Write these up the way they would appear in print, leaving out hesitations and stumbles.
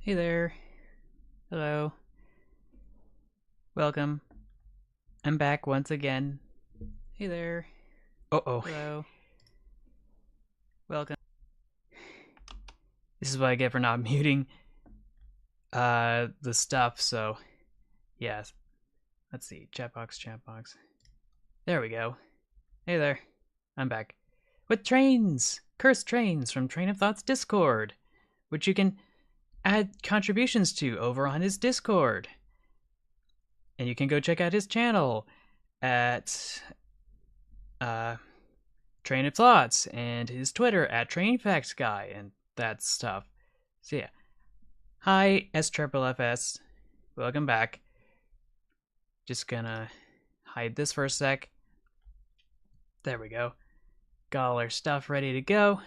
Hey there. Hello. Welcome. I'm back once again. Hey there. Uh-oh. Hello. Welcome. This is what I get for not muting the stuff, so yeah. Let's see. Chat box. There we go. Hey there. I'm back. With trains! Cursed Trains from Train of Thought's Discord, which you can add contributions to over on his Discord. And you can go check out his channel at uh Train of Thoughts and his Twitter at Train Facts Guy and that stuff. So yeah. Hi, S FFS. Welcome back. Just gonna hide this for a sec. There we go. Got all our stuff ready to go.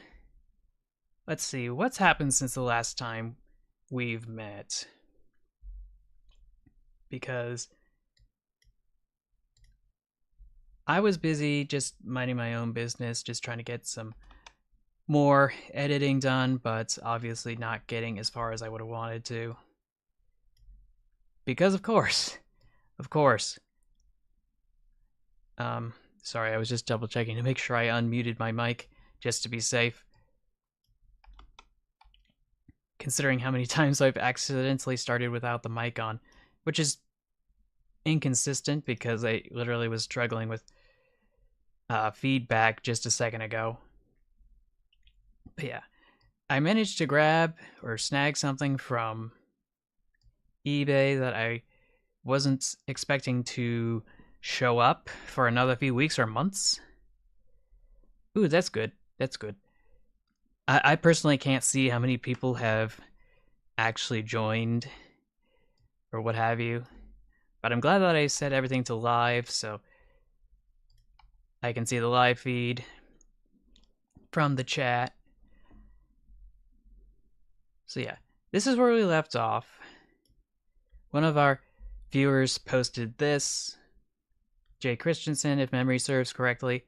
Let's see, what's happened since the last time we've met? Because I was busy just minding my own business, just trying to get some more editing done, but obviously not getting as far as I would have wanted to. Because of course. Sorry, I was just double checking to make sure I unmuted my mic just to be safe. Considering how many times I've accidentally started without the mic on, which is inconsistent because I literally was struggling with feedback just a second ago. But yeah, I managed to grab or snag something from eBay that I wasn't expecting to show up for another few weeks or months. Ooh, that's good. That's good. I personally can't see how many people have actually joined or what have you, but I'm glad that I set everything to live so I can see the live feed from the chat. So yeah, this is where we left off. One of our viewers posted this, Jay Christensen, if memory serves correctly.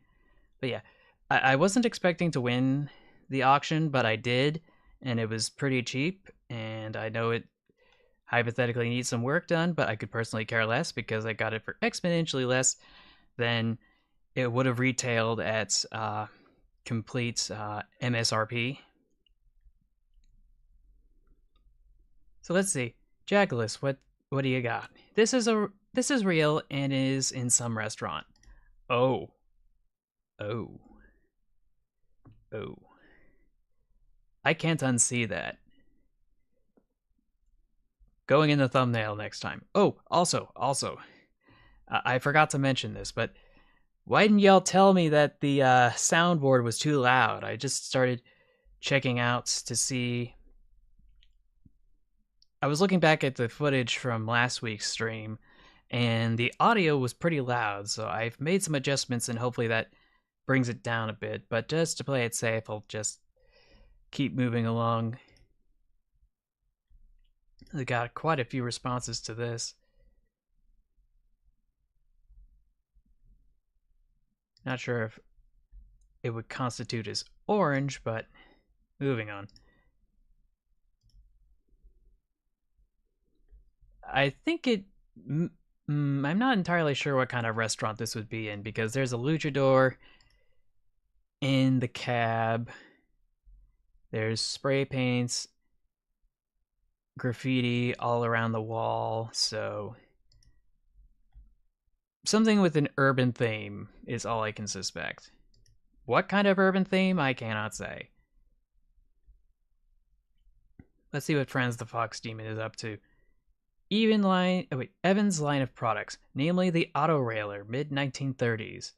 But yeah, I wasn't expecting to win the auction, but I did, and it was pretty cheap, and I know it hypothetically needs some work done, but I could personally care less because I got it for exponentially less than it would have retailed at complete MSRP. So let's see, Jackalus, what do you got? This is real and is in some restaurant. Oh, oh, oh! I can't unsee that. Going in the thumbnail next time. Oh, also, I forgot to mention this, but why didn't y'all tell me that the soundboard was too loud? I just started checking out to see. I was looking back at the footage from last week's stream, and the audio was pretty loud, so I've made some adjustments, and hopefully that brings it down a bit. But just to play it safe, I'll just keep moving along. I got quite a few responses to this. Not sure if it would constitute as orange, but moving on. I think it. I'm not entirely sure what kind of restaurant this would be in because there's a luchador in the cab. There's spray paints, graffiti all around the wall, so something with an urban theme is all I can suspect. What kind of urban theme, I cannot say. Let's see what Franz the Fox Demon is up to. Evans line of products, namely the auto railer, mid 1930s.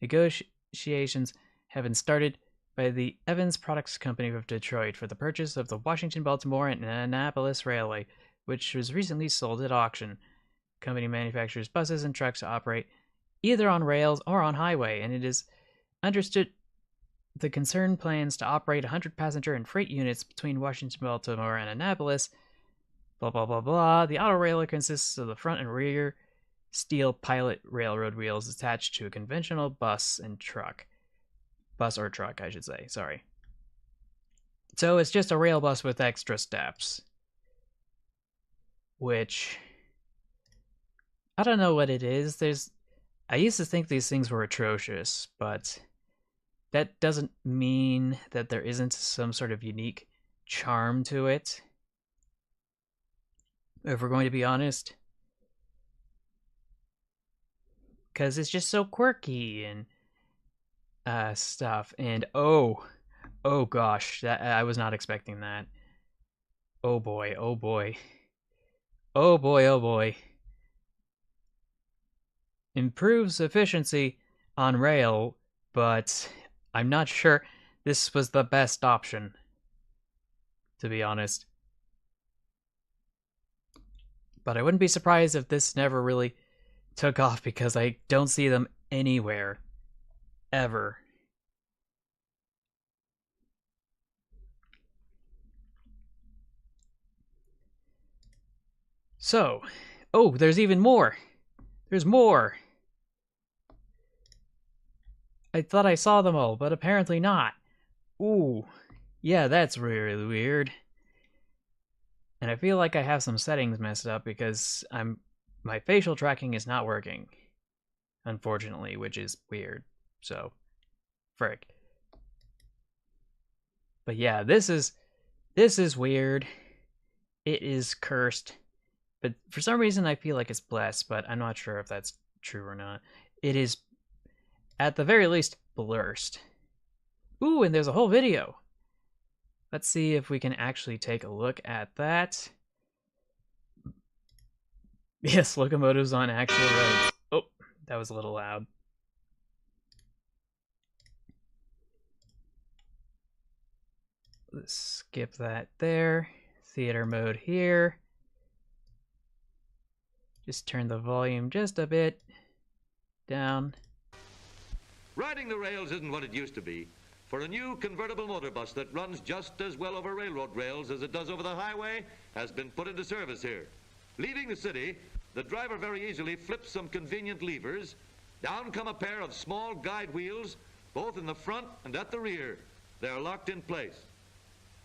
Negotiations have been started by the Evans Products Company of Detroit for the purchase of the Washington, Baltimore, and Annapolis Railway, which was recently sold at auction. The company manufactures buses and trucks to operate either on rails or on highway, and it is understood the concern plans to operate 100 passenger and freight units between Washington, Baltimore, and Annapolis. Blah, blah, blah, blah. The auto railer consists of the front and rear steel pilot railroad wheels attached to a conventional bus and truck. Bus or truck, I should say. Sorry. So it's just a rail bus with extra steps. which I don't know what it is. I used to think these things were atrocious, but that doesn't mean that there isn't some sort of unique charm to it. If we're going to be honest, because it's just so quirky and stuff. And oh gosh, that I was not expecting that. Oh boy, oh boy, oh boy, oh boy. Improves efficiency on rail, but I'm not sure this was the best option, to be honest. But I wouldn't be surprised if this never really took off because I don't see them anywhere. Ever. So, oh, there's even more. There's more. I thought I saw them all, but apparently not. Ooh, yeah, that's really weird. And I feel like I have some settings messed up because my facial tracking is not working, unfortunately, which is weird. So, frick. But yeah, this is weird. It is cursed. But for some reason I feel like it's blessed, but I'm not sure if that's true or not. It is at the very least blurst. Ooh, and there's a whole video. Let's see if we can actually take a look at that. Yes, locomotives on actual roads. Oh, that was a little loud. Let's skip that there. Theater mode here. Just turn the volume just a bit down. Riding the rails isn't what it used to be. For a new convertible motor bus that runs just as well over railroad rails as it does over the highway has been put into service here. Leaving the city, the driver very easily flips some convenient levers. Down come a pair of small guide wheels, both in the front and at the rear. They're locked in place.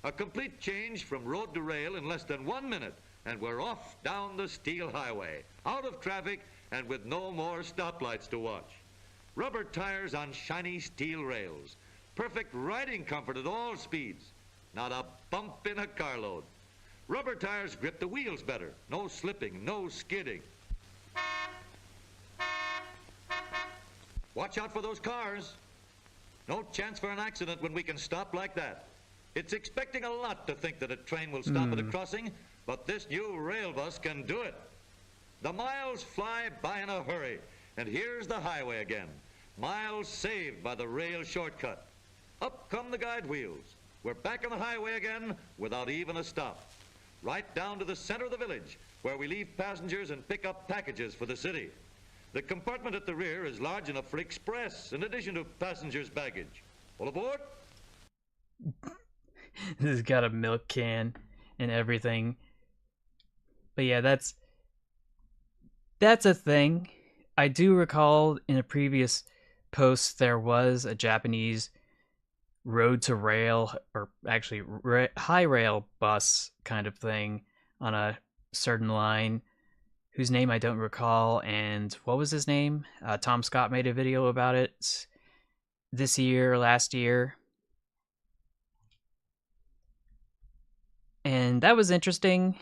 A complete change from road to rail in less than 1 minute, and we're off down the steel highway, out of traffic and with no more stoplights to watch. Rubber tires on shiny steel rails. Perfect riding comfort at all speeds. Not a bump in a carload. Rubber tires grip the wheels better. No slipping, no skidding. Watch out for those cars. No chance for an accident when we can stop like that. It's expecting a lot to think that a train will stop at a crossing, but this new rail bus can do it. The miles fly by in a hurry, and here's the highway again. Miles saved by the rail shortcut. Up come the guide wheels. We're back on the highway again without even a stop. Right down to the center of the village, where we leave passengers and pick up packages for the city. The compartment at the rear is large enough for express, in addition to passengers' baggage. All aboard? This has got a milk can and everything. But yeah, that's a thing. I do recall in a previous post there was a Japanese road to rail, or actually high rail bus kind of thing on a certain line whose name I don't recall. And what was his name? Tom Scott made a video about it this year, last year. And that was interesting,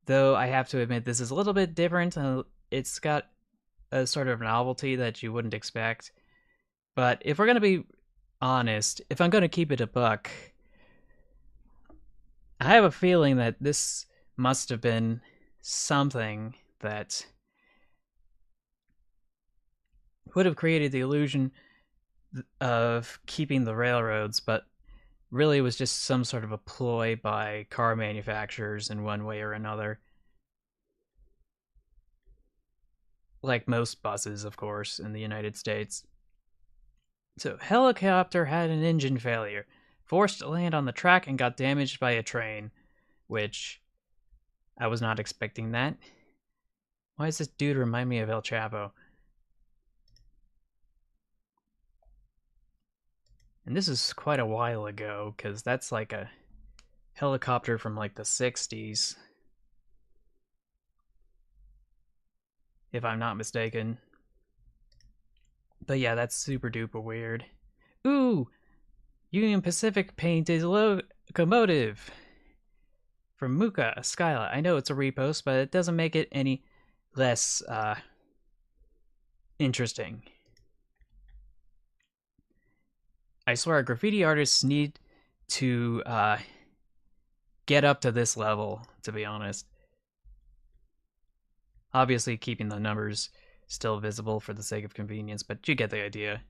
though I have to admit this is a little bit different. It's got a sort of novelty that you wouldn't expect. But if we're going to be honest, if I'm going to keep it a buck, I have a feeling that this must have been something that would have created the illusion of keeping the railroads, but really was just some sort of a ploy by car manufacturers in one way or another. Like most buses, of course, in the United States. So, helicopter had an engine failure, forced to land on the track and got damaged by a train, which I was not expecting that. Why does this dude remind me of El Chapo? And this is quite a while ago, because that's like a helicopter from like the 60s. if I'm not mistaken. But yeah, that's super duper weird. Ooh! Union Pacific painted locomotive from Muka Skyla. I know it's a repost, but it doesn't make it any less interesting. I swear, graffiti artists need to get up to this level, to be honest. Obviously, keeping the numbers still visible for the sake of convenience, but you get the idea.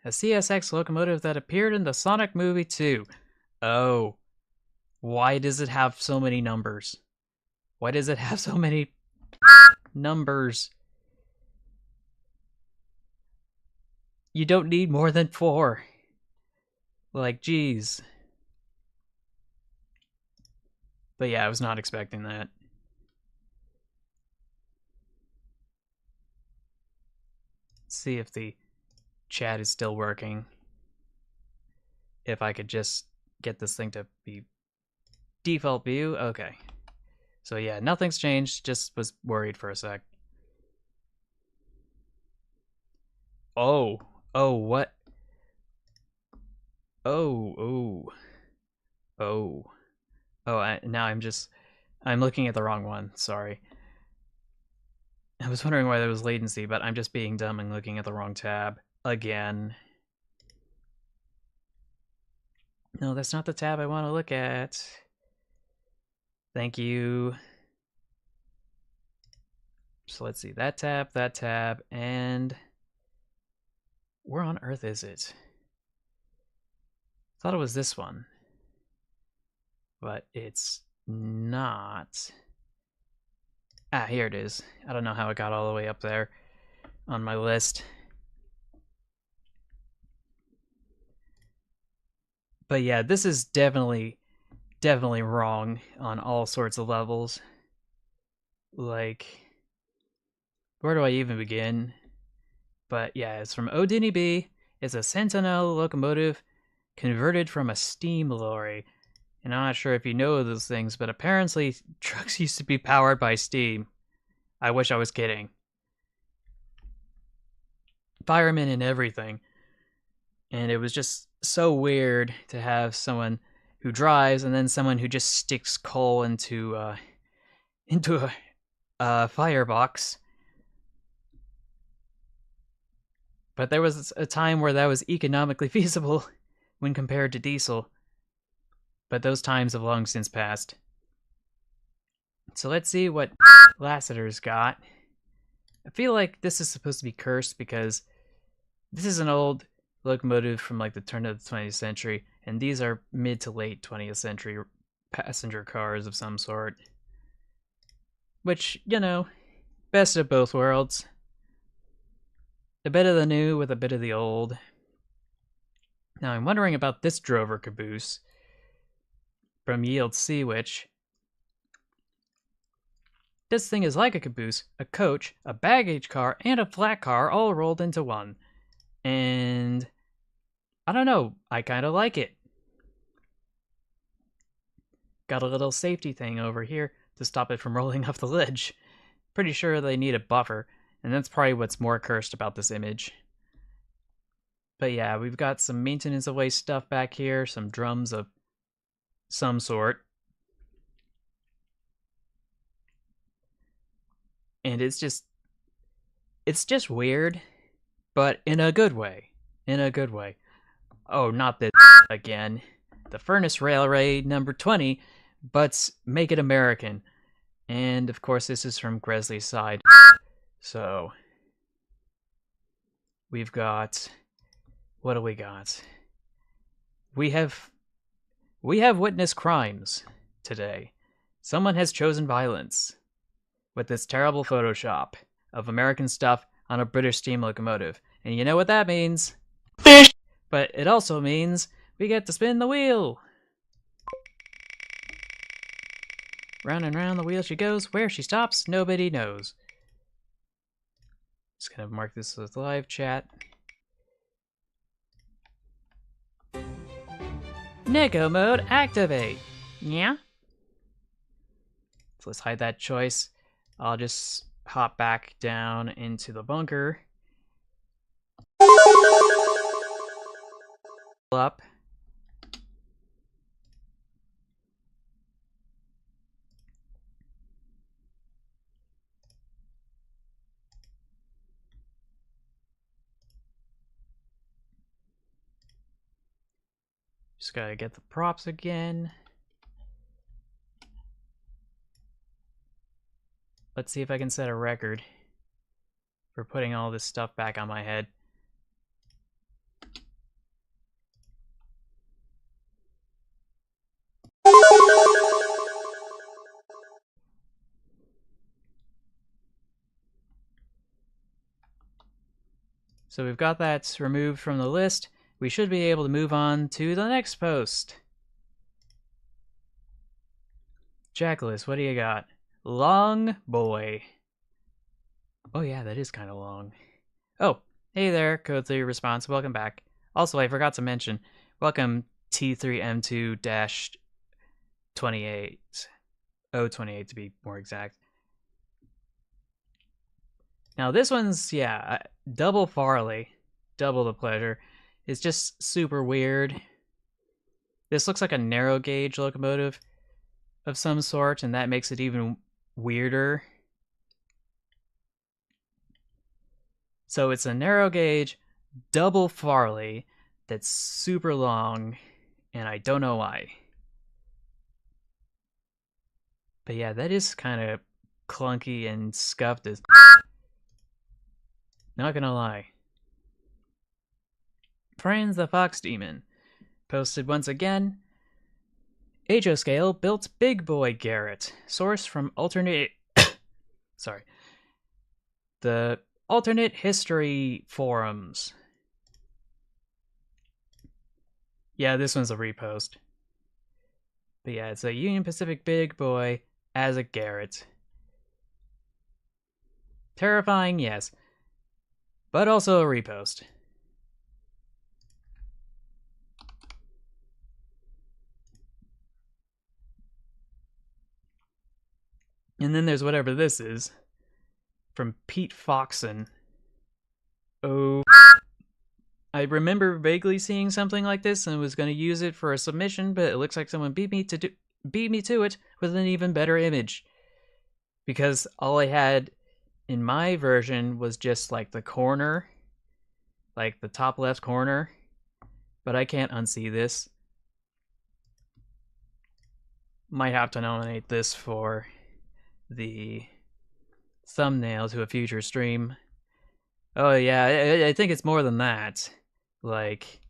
A CSX locomotive that appeared in the Sonic movie too. Oh. Why does it have so many numbers? Why does it have so many numbers? You don't need more than 4. Like, geez. But yeah, I was not expecting that. Let's see if the chat is still working. If I could just get this thing to be default view. Okay. So yeah, nothing's changed. Just was worried for a sec. Oh. Oh, what? Oh, oh. Oh. Oh, now I'm looking at the wrong one. Sorry. I was wondering why there was latency, but I'm just being dumb and looking at the wrong tab. Again. No, that's not the tab I want to look at. Thank you. So let's see. That tab, and... where on earth is it? I thought it was this one. But it's not. Ah, here it is. I don't know how it got all the way up there on my list. But yeah, this is definitely wrong on all sorts of levels. Like, where do I even begin? But yeah, it's from Odini B. It's a Sentinel locomotive converted from a steam lorry. And I'm not sure if you know those things, but apparently trucks used to be powered by steam. I wish I was kidding. Firemen and everything. And it was just so weird to have someone who drives and then someone who just sticks coal into a firebox. But there was a time where that was economically feasible when compared to diesel. But those times have long since passed. So let's see what Lassiter's got. I feel like this is supposed to be cursed because this is an old locomotive from like the turn of the 20th century, and these are mid to late 20th century passenger cars of some sort. Which, you know, best of both worlds. A bit of the new with a bit of the old. Now I'm wondering about this drover caboose from Yield Sea, which... this thing is like a caboose, a coach, a baggage car, and a flat car all rolled into one. And... I don't know, I kind of like it. Got a little safety thing over here to stop it from rolling off the ledge. Pretty sure they need a buffer, and that's probably what's more cursed about this image. But yeah, we've got some maintenance away stuff back here, some drums of some sort. And it's just weird, but in a good way. In a good way. Oh, not this again. The Furnace Railway number 20, but make it American. And of course this is from Gresley's side. So we've got, what do we got? We have witnessed crimes today. Someone has chosen violence with this terrible Photoshop of American stuff on a British steam locomotive. And you know what that means? Fish! But it also means we get to spin the wheel. Round and round the wheel she goes. Where she stops, nobody knows. Just gonna mark this as live chat. Neko mode activate. Yeah? So let's hide that choice. I'll just hop back down into the bunker. Up. Just gotta get the props again. Let's see if I can set a record for putting all this stuff back on my head. So we've got that removed from the list. We should be able to move on to the next post. Jackalis, what do you got? Long boy. Oh yeah, that is kind of long. Oh, hey there, Code 3 Response. Welcome back. Also, I forgot to mention, welcome T3M2-28. 028 to be more exact. Now this one's, yeah, double Farley. Double the pleasure. It's just super weird. This looks like a narrow gauge locomotive of some sort, and that makes it even weirder. So it's a narrow gauge double Farley that's super long, and I don't know why. But yeah, that is kind of clunky and scuffed as not gonna lie. Franz the Fox Demon posted once again. HO scale built Big Boy Garrett. Source from alternate sorry. The alternate history forums. Yeah, this one's a repost. But yeah, it's a Union Pacific Big Boy as a Garrett. Terrifying, yes. But also a repost. And then there's whatever this is. From Pete Foxon. Oh. I remember vaguely seeing something like this and was going to use it for a submission, but it looks like someone beat me to it with an even better image. Because all I had in my version was just like the corner, like the top left corner, but I can't unsee this. Might have to nominate this for the thumbnail to a future stream. Oh yeah, I think it's more than that. Like,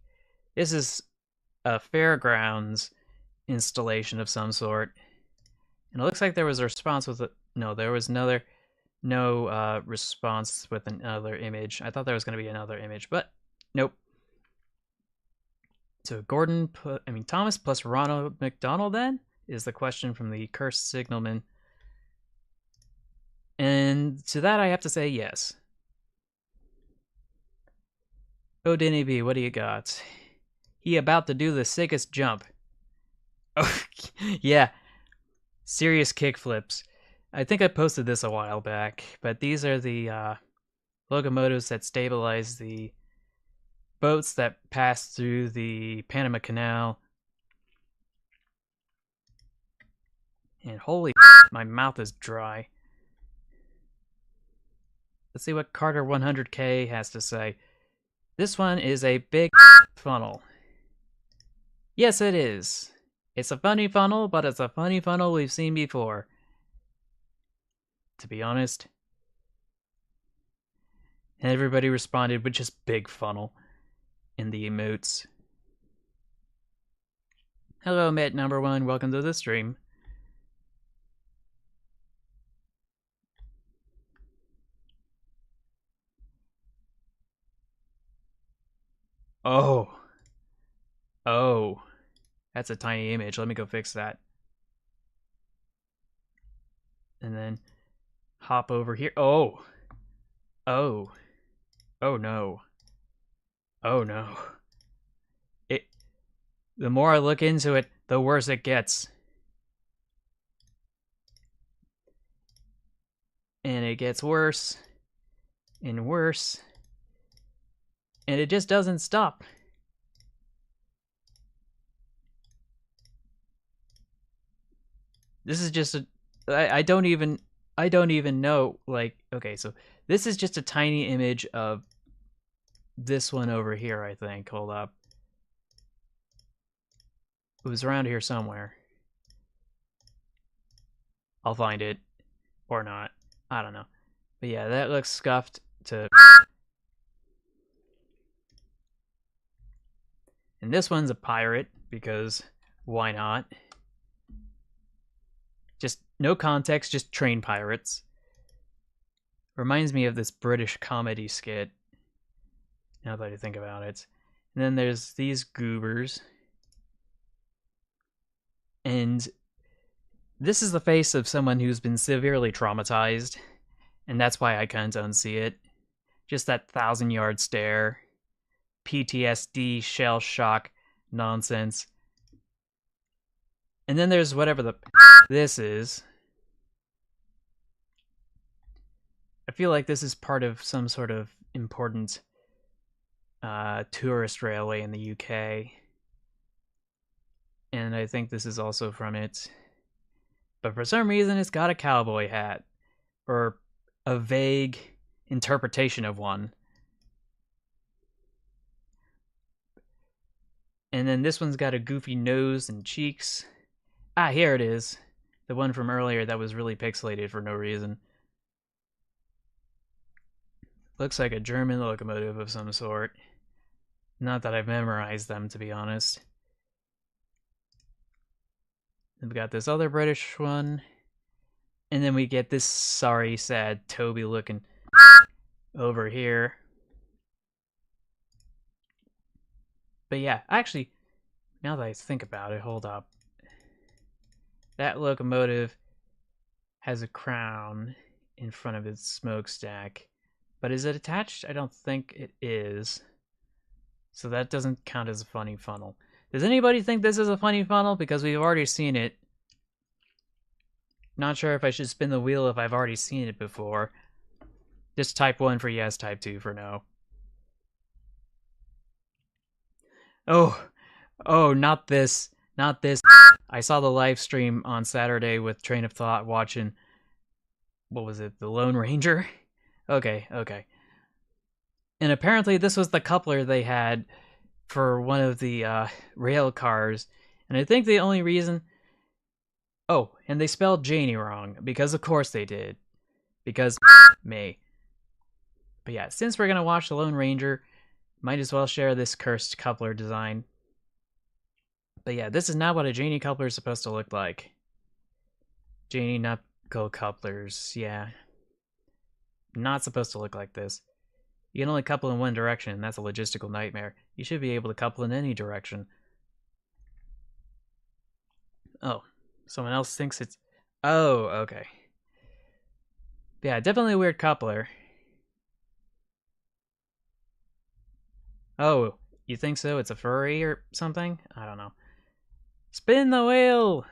this is a fairgrounds installation of some sort. And it looks like there was a response with no, there was no response with another image. I thought there was going to be another image, but nope. So Thomas plus Ronald McDonald then is the question from the Cursed Signalman. And to that I have to say yes. Oh, Denny B, what do you got? He about to do the sickest jump. Oh, yeah. Serious kickflips. I think I posted this a while back, but these are the locomotives that stabilize the boats that pass through the Panama Canal. And holy my mouth is dry. Let's see what Carter 100K has to say. This one is a big funnel. Yes, it is. It's a funny funnel, but it's a funny funnel we've seen before. To be honest. And everybody responded with just big funnel in the emotes. Hello, Met number 1. Welcome to the stream. Oh. Oh. That's a tiny image. Let me go fix that. And then hop over here. Oh. Oh. Oh no. Oh no. The more I look into it, the worse it gets. And it gets worse and worse. And it just doesn't stop. This is just a I don't even know, like, okay, so this is just a tiny image of this one over here, I think. Hold up. It was around here somewhere. I'll find it. Or not. I don't know. But yeah, that looks scuffed to... And this one's a pirate, because why not? Just no context, just train pirates. Reminds me of this British comedy skit, now that I think about it. And then there's these goobers. And this is the face of someone who's been severely traumatized, and that's why I can't unsee it. Just that 1,000-yard stare, PTSD, shell shock nonsense. And then there's whatever the this is. I feel like this is part of some sort of important tourist railway in the UK. And I think this is also from it. But for some reason, it's got a cowboy hat. Or a vague interpretation of one. And then this one's got a goofy nose and cheeks. Ah, here it is. The one from earlier that was really pixelated for no reason. Looks like a German locomotive of some sort. Not that I've memorized them, to be honest. Then we got this other British one. And then we get this sorry, sad Toby looking over here. But yeah, actually, now that I think about it, hold up. That locomotive has a crown in front of its smokestack. But is it attached? I don't think it is. So that doesn't count as a funny funnel. Does anybody think this is a funny funnel? Because we've already seen it. Not sure if I should spin the wheel if I've already seen it before. Just type 1 for yes, type 2 for no. Oh, not this. Not this. I saw the live stream on Saturday with Train of Thought watching, what was it, The Lone Ranger? Okay. And apparently this was the coupler they had for one of the rail cars. And I think the only reason... Oh, and they spelled Janie wrong, because of course they did. Because me. But yeah, since we're going to watch The Lone Ranger, might as well share this cursed coupler design. But yeah, this is not what a Janie coupler is supposed to look like. Janie knuckle couplers, yeah. Not supposed to look like this. You can only couple in one direction, and that's a logistical nightmare. You should be able to couple in any direction. Oh, someone else thinks it's... Oh, okay. Yeah, definitely a weird coupler. Oh, you think so? It's a furry or something? I don't know. Spin the wheel!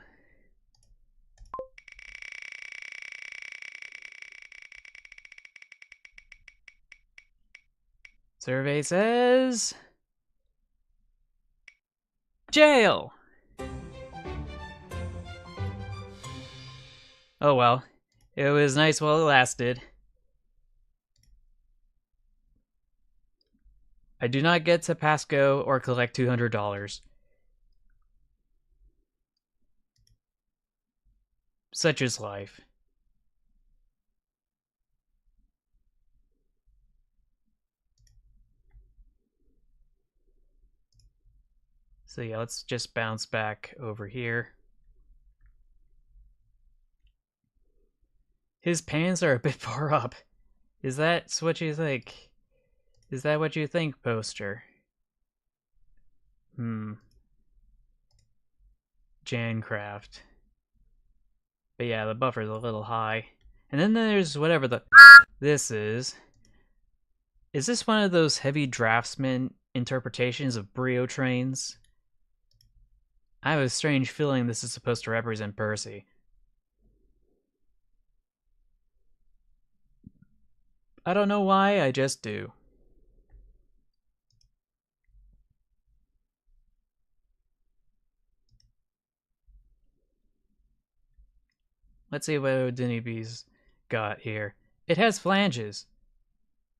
Survey says... Jail! Oh well. It was nice while it lasted. I do not get to Pasco or collect $200. Such is life. So yeah, let's just bounce back over here. His pants are a bit far up. Is that what you think? Is that what you think, poster? Jancraft. But yeah, the buffer's a little high. And then there's whatever the this is. Is this one of those heavy draftsman interpretations of Brio trains? I have a strange feeling this is supposed to represent Percy. I don't know why, I just do. Let's see what Odinibe's got here. It has flanges.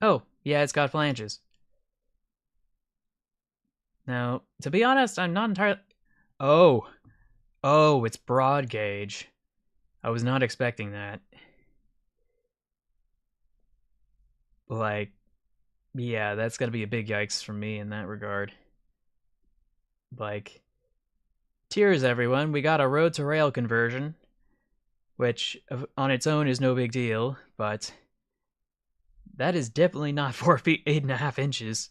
Oh, yeah, it's got flanges. Now, to be honest, I'm not entirely... Oh. Oh, it's broad gauge. I was not expecting that. Like, yeah, that's gotta be a big yikes for me in that regard. Like, cheers, everyone. We got a road to rail conversion, which on its own is no big deal, but that is definitely not 4 feet 8.5 inches.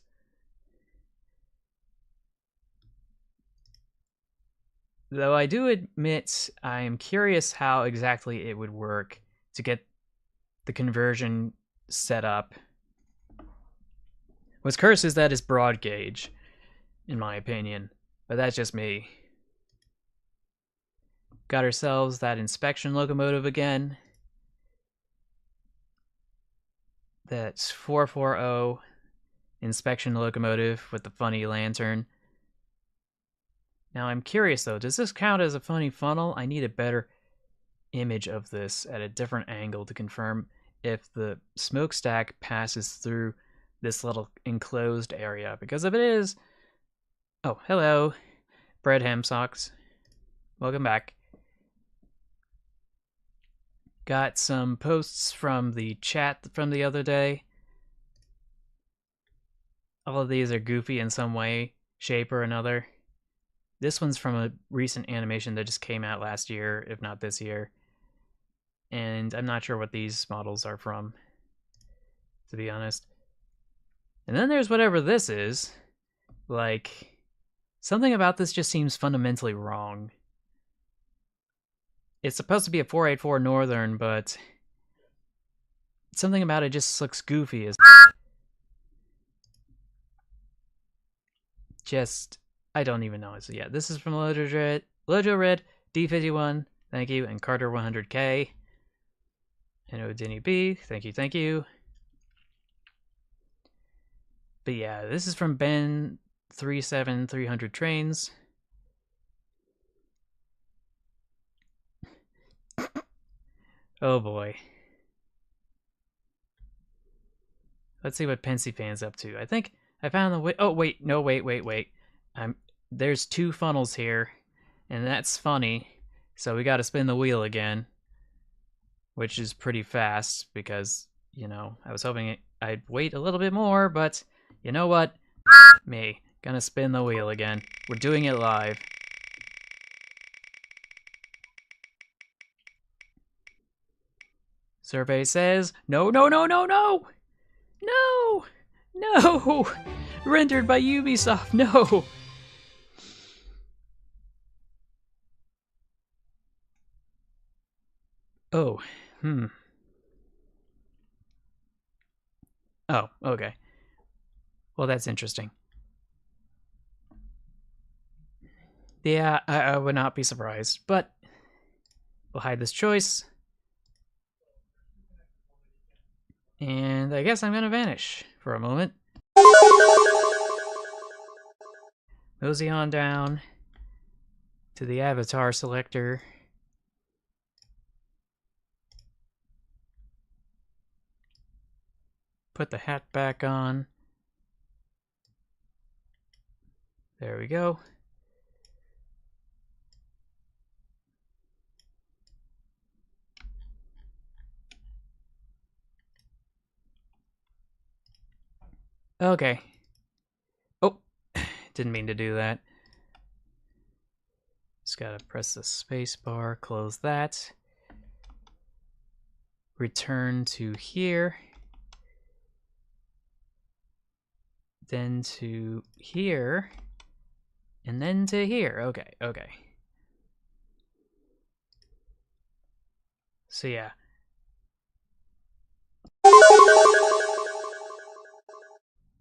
Though I do admit I am curious how exactly it would work to get the conversion set up. What's cursed is that it's broad gauge, in my opinion, but that's just me. Got ourselves that inspection locomotive again. That's 440 inspection locomotive with the funny lantern. Now I'm curious though, does this count as a funny funnel? I need a better image of this at a different angle to confirm if the smokestack passes through this little enclosed area. Because if it is... Oh, hello, Bread Ham Socks. Welcome back. Got some posts from the chat from the other day. All of these are goofy in some way, shape, or another. This one's from a recent animation that just came out last year, if not this year. And I'm not sure what these models are from, to be honest. And then there's whatever this is. Like, something about this just seems fundamentally wrong. It's supposed to be a 484 Northern, but something about it just looks goofy as... Just... I don't even know. So yeah, this is from Lojo Red, D51, thank you, and Carter 100K. And Odini B, thank you, thank you. But yeah, this is from Ben 37300 Trains. Oh boy. Let's see what Pensy Fan's up to. I think I found the way... Oh wait, no, wait. There's 2 funnels here, and that's funny. So we gotta spin the wheel again, which is pretty fast because, you know, I was hoping I'd wait a little bit more, but you know what? Me. Gonna spin the wheel again. We're doing it live. Survey says, no! No! Rendered by Ubisoft, no! Oh, Oh, okay. Well, that's interesting. Yeah, I would not be surprised, but we'll hide this choice. And I guess I'm gonna vanish for a moment. Mosey on down to the avatar selector. Put the hat back on. There we go. Okay. Oh, didn't mean to do that. Just gotta press the space bar, close that. Return to here. Then to here. And then to here. Okay. So yeah.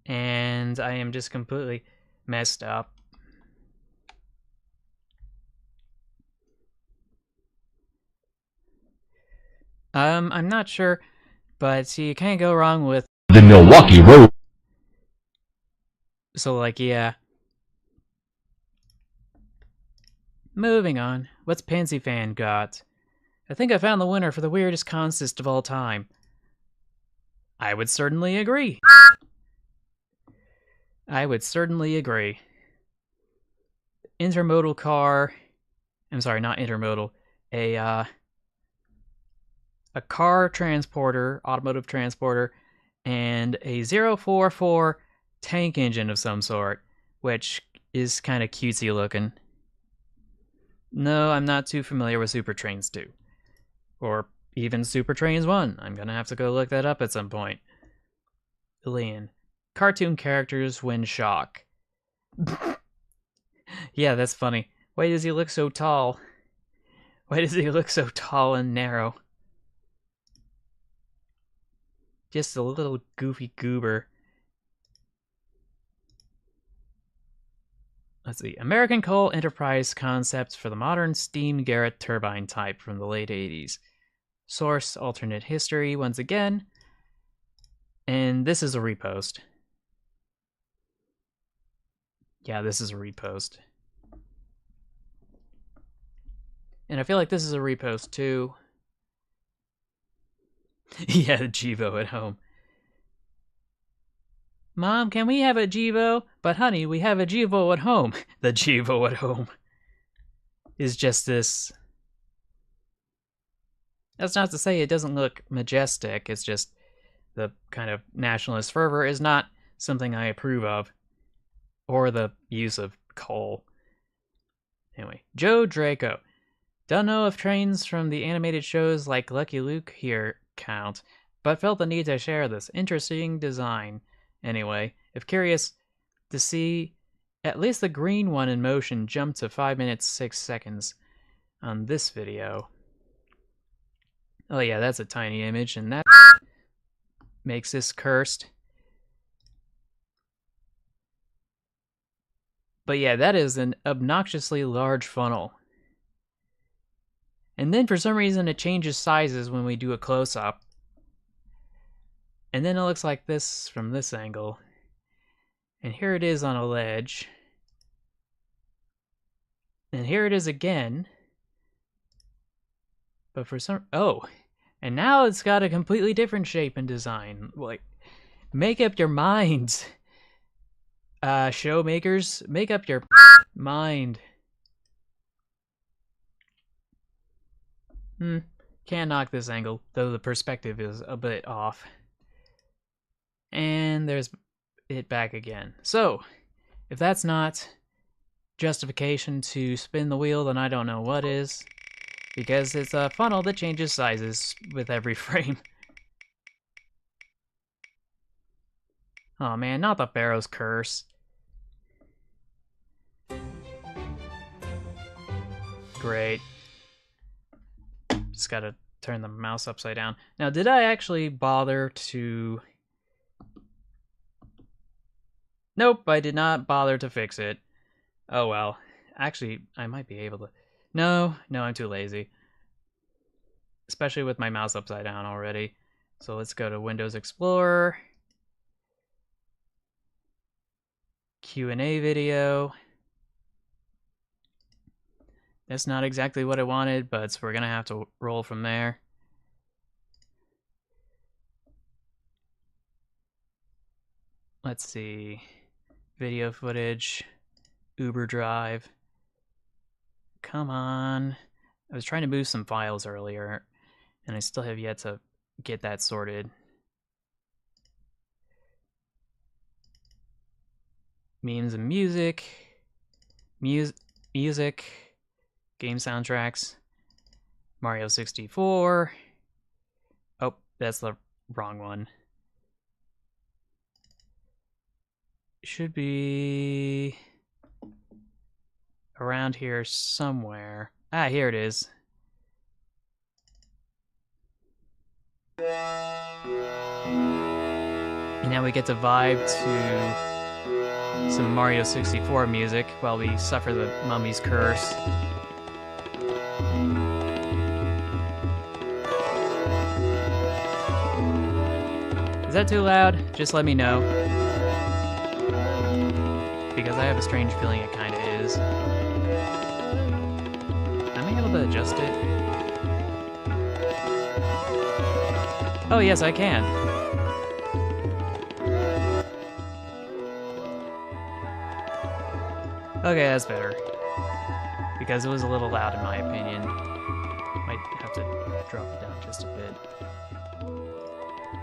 And I am just completely messed up. I'm not sure, But you can't go wrong with the Milwaukee Road. So, like, yeah. Moving on. What's Pansy Fan got? I think I found the winner for the weirdest consist of all time. I would certainly agree. I would certainly agree. Intermodal car. I'm sorry, not intermodal. A car transporter, automotive transporter, and a 044 tank engine of some sort, which is kind of cutesy looking. No, I'm not too familiar with Super Trains 2. Or even Super Trains 1. I'm gonna have to go look that up at some point. Alien. Cartoon characters win shock. Yeah, that's funny. Why does he look so tall? Why does he look so tall and narrow? Just a little goofy goober. Let's see. American Coal Enterprise concept for the modern steam Garrett turbine type from the late 80s. Source, alternate history, once again. And this is a repost. Yeah, this is a repost. And I feel like this is a repost too. Yeah, the Jivo at home. Mom, can we have a Jivo? But honey, we have a Jivo at home. The Jivo at home is just this. That's not to say it doesn't look majestic. It's just the kind of nationalist fervor is not something I approve of. Or the use of coal. Anyway, Joe Draco. Don't know if trains from the animated shows like Lucky Luke here count, but felt the need to share this interesting design. Anyway, if curious to see at least the green one in motion jump to 5 minutes 6 seconds on this video. Oh yeah, that's a tiny image, and that makes this cursed. But yeah, that is an obnoxiously large funnel. And then for some reason it changes sizes when we do a close-up. And then it looks like this from this angle. And here it is on a ledge. And here it is again. But for some... Oh! And now it's got a completely different shape and design. Like, make up your minds. Show makers, make up your mind. Can't knock this angle, though the perspective is a bit off. And there's it back again. So, if that's not justification to spin the wheel, then I don't know what is. Because it's a funnel that changes sizes with every frame. Oh man, not the Pharaoh's Curse. Great. Just gotta turn the mouse upside down. Now, did I actually bother to... Nope, I did not bother to fix it. Oh well. Actually, I might be able to... No, I'm too lazy. Especially with my mouse upside down already. So let's go to Windows Explorer. Q&A video. That's not exactly what I wanted, but we're gonna have to roll from there. Let's see. Video footage. Uber Drive. Come on. I was trying to move some files earlier, and I still have yet to get that sorted. Memes and music. Music. Game soundtracks. Mario 64. Oh, that's the wrong one. Should be around here somewhere. Ah, here it is. And now we get to vibe to some Mario 64 music while we suffer the mummy's curse. Is that too loud? Just let me know. Because I have a strange feeling it kind of is. Am I able to adjust it? Oh, yes, I can. Okay, that's better. Because it was a little loud in my opinion. Might have to drop it down just a bit.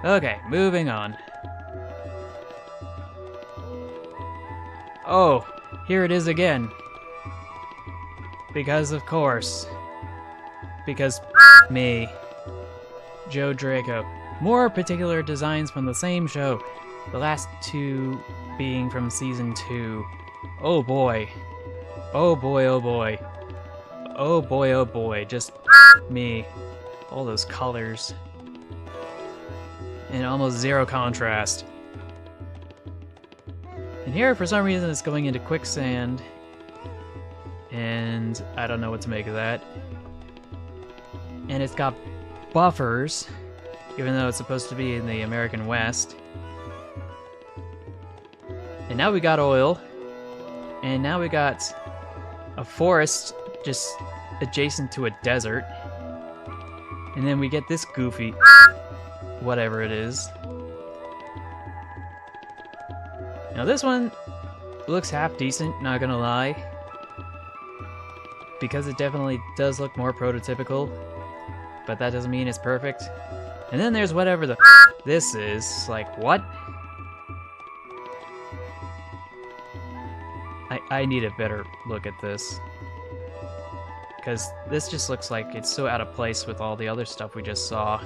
Okay, moving on. Oh, here it is again. Because of course. Because me. Joe Draco. More particular designs from the same show. The last two being from season 2. Oh boy. Oh boy, oh boy. Oh boy, oh boy. Just me. All those colors. And almost zero contrast. And here, for some reason, it's going into quicksand. And I don't know what to make of that. And it's got buffers, even though it's supposed to be in the American West. And now we got oil. And now we got a forest just adjacent to a desert. And then we get this goofy whatever it is. Now this one looks half decent, not gonna lie. Because it definitely does look more prototypical. But that doesn't mean it's perfect. And then there's whatever the this is. Like, what? I need a better look at this. Because this just looks like it's so out of place with all the other stuff we just saw.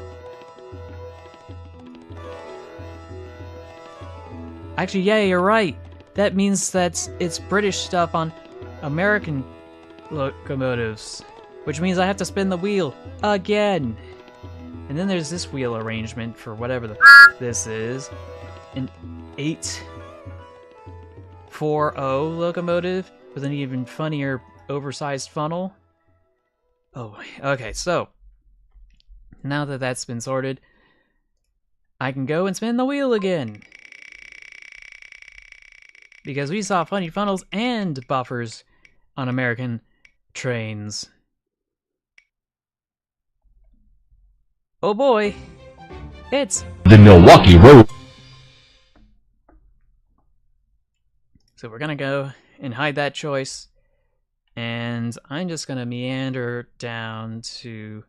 Actually, yeah, you're right. That means that it's British stuff on American locomotives. Which means I have to spin the wheel again. And then there's this wheel arrangement for whatever the this is. An 840 locomotive with an even funnier oversized funnel. Oh, okay, so now that that's been sorted, I can go and spin the wheel again. Because we saw funny funnels and buffers on American trains. Oh boy, it's the Milwaukee Road. So we're gonna go and hide that choice. And I'm just gonna meander down to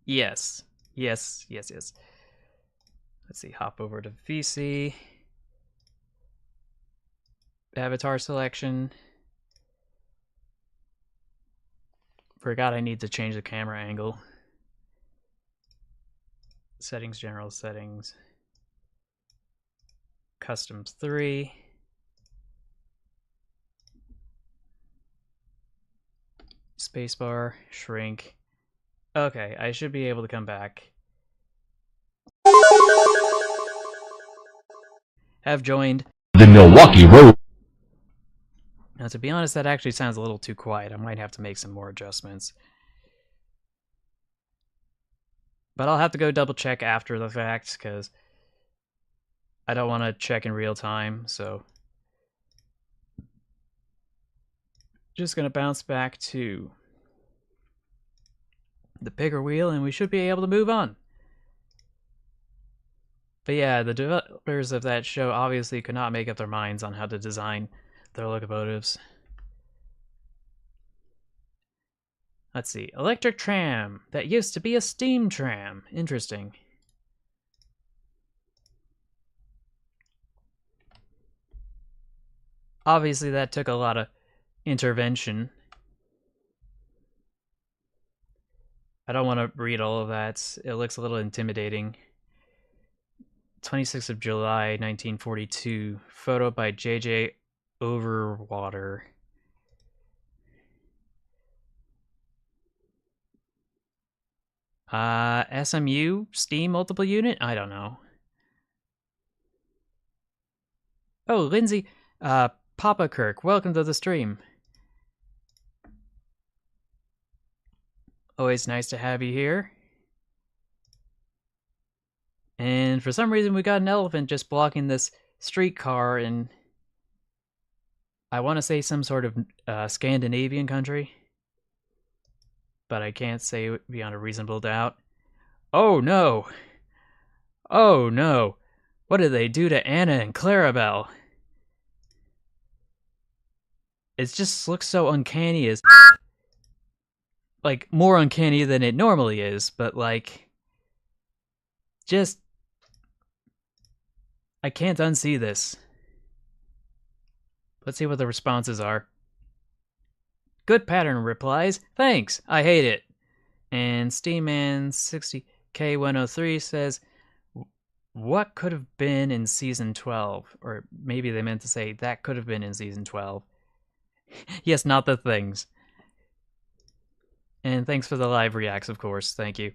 yes. Yes, yes, yes. Let's see, hop over to VC. Avatar selection. Forgot I need to change the camera angle. Settings, general settings. Customs 3. Spacebar, shrink. Okay, I should be able to come back. Have joined the Milwaukee Road. Now, to be honest, that actually sounds a little too quiet. I might have to make some more adjustments. But I'll have to go double check after the fact, because I don't want to check in real time, so just going to bounce back to the bigger wheel, and we should be able to move on. But yeah, the developers of that show obviously could not make up their minds on how to design their locomotives. Let's see, electric tram. That used to be a steam tram. Interesting. Obviously that took a lot of intervention. I don't want to read all of that. It looks a little intimidating. 26th of July, 1942. Photo by J.J. Overwater. SMU? Steam multiple unit? I don't know. Oh, Lindsay. Papa Kirk, welcome to the stream. Always nice to have you here. And for some reason we got an elephant just blocking this streetcar in, I want to say, some sort of Scandinavian country. But I can't say beyond a reasonable doubt. Oh no! Oh no! What did they do to Anna and Clarabelle? It just looks so uncanny as... Like, more uncanny than it normally is, but like... Just... I can't unsee this. Let's see what the responses are. Good pattern replies. Thanks, I hate it. And Steamman60K103 says, what could have been in Season 12? Or maybe they meant to say, that could have been in Season 12. Yes, not the things. And thanks for the live reacts, of course. Thank you.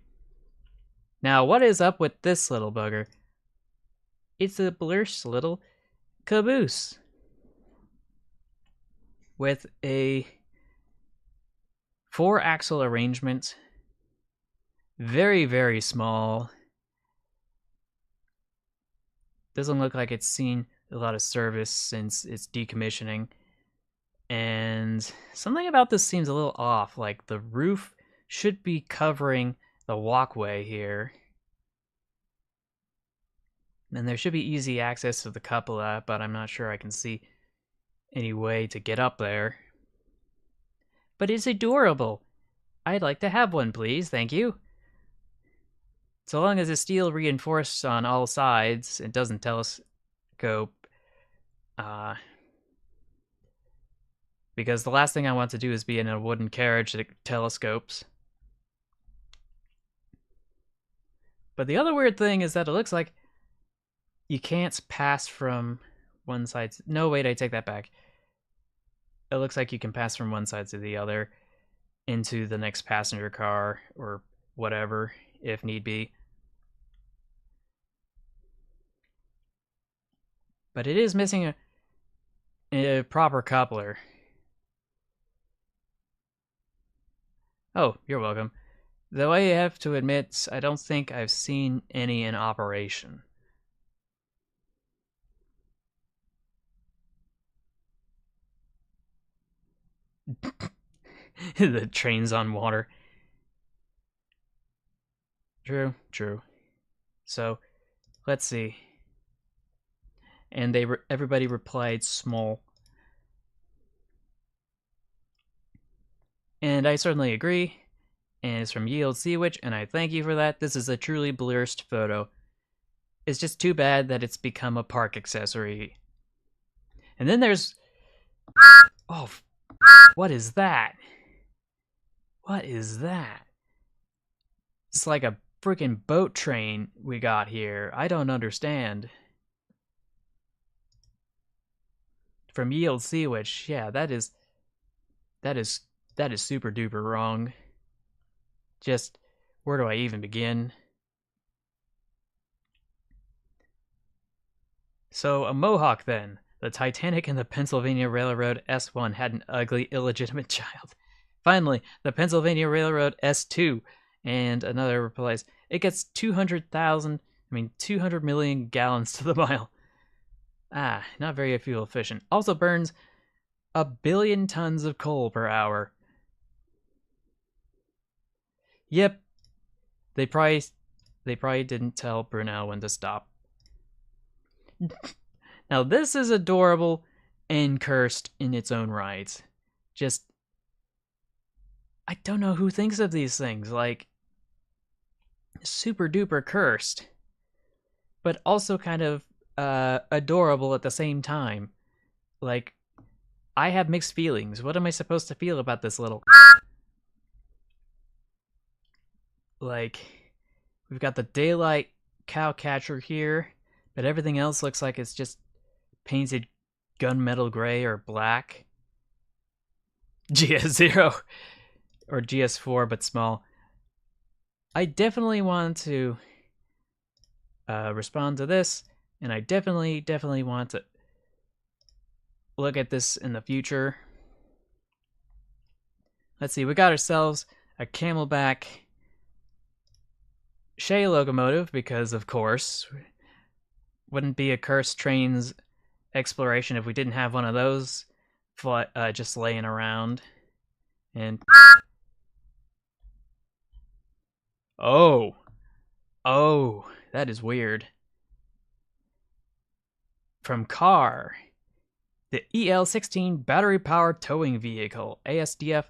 Now, what is up with this little bugger? It's a blursh little caboose with a 4-axle arrangement. Very, very small. Doesn't look like it's seen a lot of service since its decommissioning. And something about this seems a little off. Like, the roof should be covering the walkway here. And there should be easy access to the cupola, but I'm not sure I can see any way to get up there. But it's adorable. I'd like to have one, please. Thank you. So long as it's steel reinforced on all sides, it doesn't telescope. Because the last thing I want to do is be in a wooden carriage that telescopes. But the other weird thing is that it looks like you can't pass from one side. No, wait, I take that back. It looks like you can pass from one side to the other into the next passenger car or whatever, if need be. But it is missing a proper coupler. Oh, you're welcome. Though I have to admit, I don't think I've seen any in operation. The train's on water. True, true. So, let's see. And everybody replied small. And I certainly agree. And it's from Yield Seawitch, and I thank you for that. This is a truly blurst photo. It's just too bad that it's become a park accessory. And then there's... Oh, what is that? What is that? It's like a freaking boat train we got here. I don't understand. From Yield Seawitch, yeah, that is super duper wrong. Just, where do I even begin? So, a Mohawk then. The Titanic and the Pennsylvania Railroad S1 had an ugly, illegitimate child. Finally, the Pennsylvania Railroad S2, and another replies, it gets 200 million gallons to the mile. Ah, not very fuel efficient. Also burns 1 billion tons of coal per hour. Yep, they probably didn't tell Brunel when to stop. Now this is adorable and cursed in its own right. Just, I don't know who thinks of these things. Like, super duper cursed, but also kind of adorable at the same time. Like, I have mixed feelings. What am I supposed to feel about this little... Like, we've got the daylight cow catcher here, but everything else looks like it's just painted gunmetal gray or black. GS0 or GS4, but small. I definitely want to respond to this, and I definitely want to look at this in the future. Let's see, we got ourselves a Camelback Shay locomotive because, of course, wouldn't be a Cursed Trains exploration if we didn't have one of those just laying around. And oh, that is weird. From Car, the EL-16 battery-powered towing vehicle, ASDF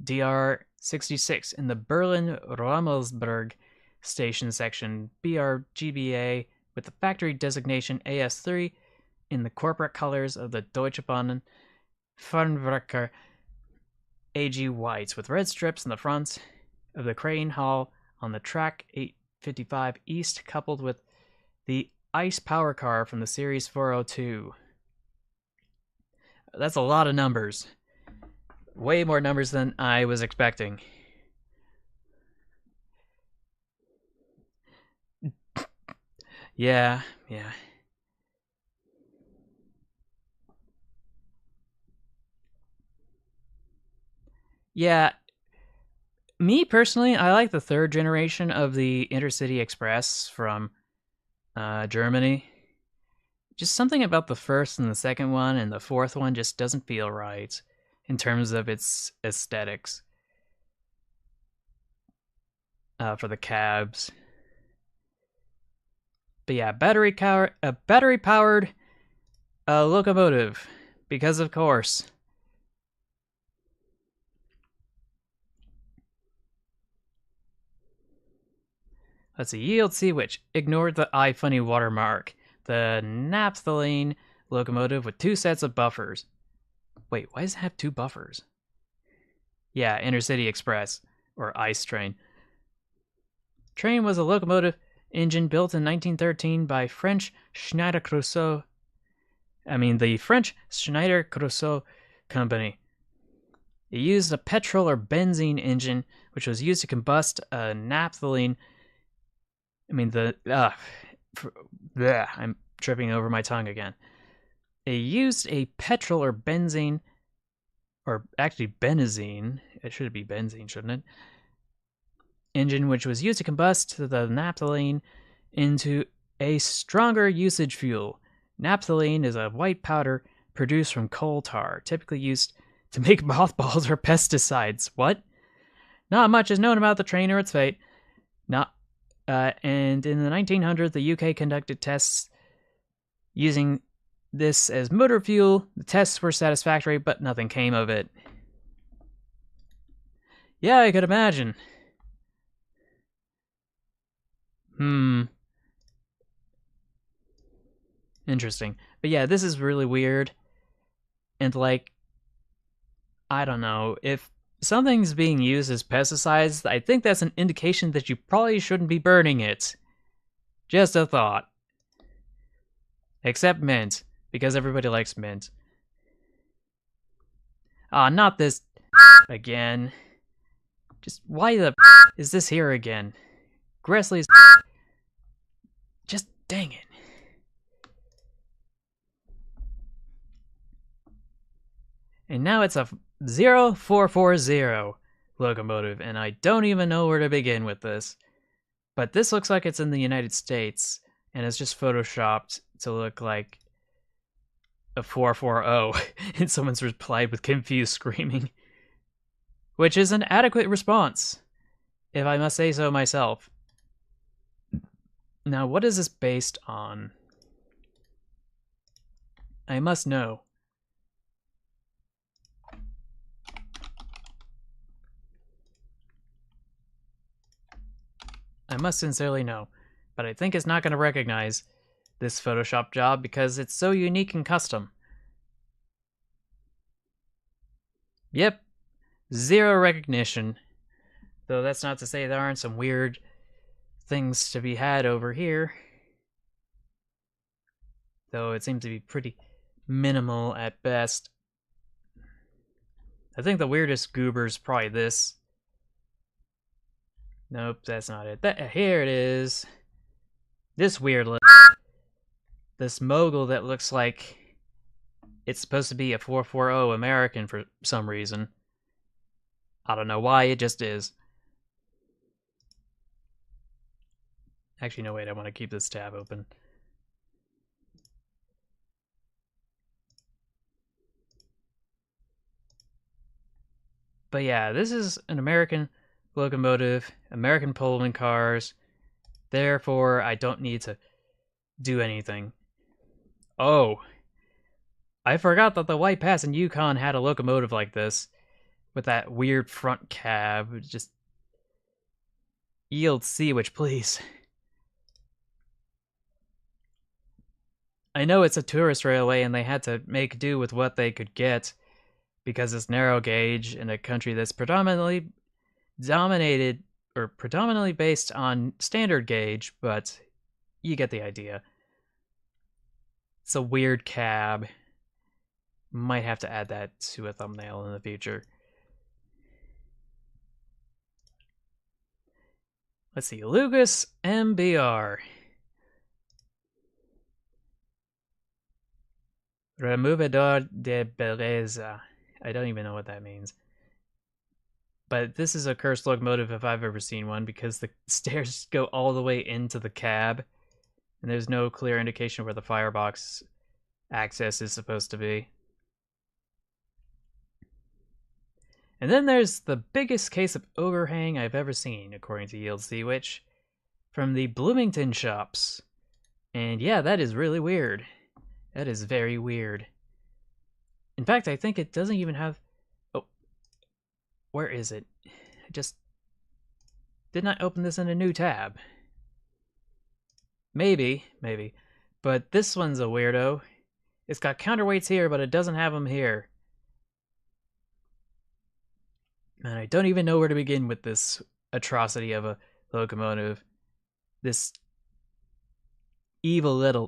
DR-66 in the Berlin-Rummelsburg station section, BRGBA, with the factory designation AS3 in the corporate colors of the Deutsche Bahn Fernwerker AG whites, with red strips in the front of the crane hull on the track 855 East, coupled with the ICE power car from the Series 402. That's a lot of numbers. Way more numbers than I was expecting. Yeah. Yeah. Me personally, I like the third generation of the Intercity Express from Germany. Just something about the first and the second one and the fourth one just doesn't feel right in terms of its aesthetics for the cabs. But yeah, battery-powered locomotive, because of course. Let's see, yield C which ignored the iFunny watermark. The naphthalene locomotive with 2 sets of buffers. Wait, why does it have 2 buffers? Yeah, Intercity Express, or ICE train. Train was a locomotive engine built in 1913 by French Schneider-Creusot. The French Schneider-Creusot Company. It used a petrol or benzene engine, which was used to combust a naphthalene. I'm tripping over my tongue again. It used a petrol or benzene, or actually benzene. It should be benzene, shouldn't it? Engine which was used to combust the naphthalene into a stronger usage fuel. Naphthalene is a white powder produced from coal tar, typically used to make mothballs or pesticides. What? Not much is known about the train or its fate. And in the 1900s, the UK conducted tests using this as motor fuel. The tests were satisfactory, but nothing came of it. Yeah, I could imagine. Interesting. But yeah, this is really weird. And I don't know, if something's being used as pesticides, I think that's an indication that you probably shouldn't be burning it. Just a thought. Except mint, because everybody likes mint. Not this again. Just why the is this here again? Gressley's just dang it. And now it's a 0440 locomotive, and I don't even know where to begin with this. But this looks like it's in the United States, and it's just photoshopped to look like a 440, and someone's replied with confused screaming. Which is an adequate response, if I must say so myself. Now, what is this based on? I must know. I must sincerely know, but I think it's not going to recognize this Photoshop job because it's so unique and custom. Yep, 0 recognition. Though that's not to say there aren't some weird things to be had over here. Though it seems to be pretty minimal at best. I think the weirdest goober's probably this. Nope, that's not it. Here it is. This weird this mogul that looks like it's supposed to be a 440 American for some reason. I don't know why, it just is. Actually, no, wait, I want to keep this tab open. But yeah, this is an American locomotive, American Pullman cars. Therefore, I don't need to do anything. Oh, I forgot that the White Pass in Yukon had a locomotive like this, with that weird front cab. Just yield C, which please. I know it's a tourist railway and they had to make do with what they could get because it's narrow gauge in a country that's predominantly dominated or predominantly based on standard gauge, but you get the idea. It's a weird cab. Might have to add that to a thumbnail in the future. Let's see, Lucas MBR. Removedor de Beleza. I don't even know what that means. But this is a cursed locomotive if I've ever seen one, because the stairs go all the way into the cab, and there's no clear indication where the firebox access is supposed to be. And then there's the biggest case of overhang I've ever seen, according to Yield C, which from the Bloomington shops. And yeah, that is really weird. That is very weird. In fact, I think it doesn't even have... Oh, where is it? I just did not open this in a new tab. Maybe. But this one's a weirdo. It's got counterweights here, but it doesn't have them here. And I don't even know where to begin with this atrocity of a locomotive. This evil little...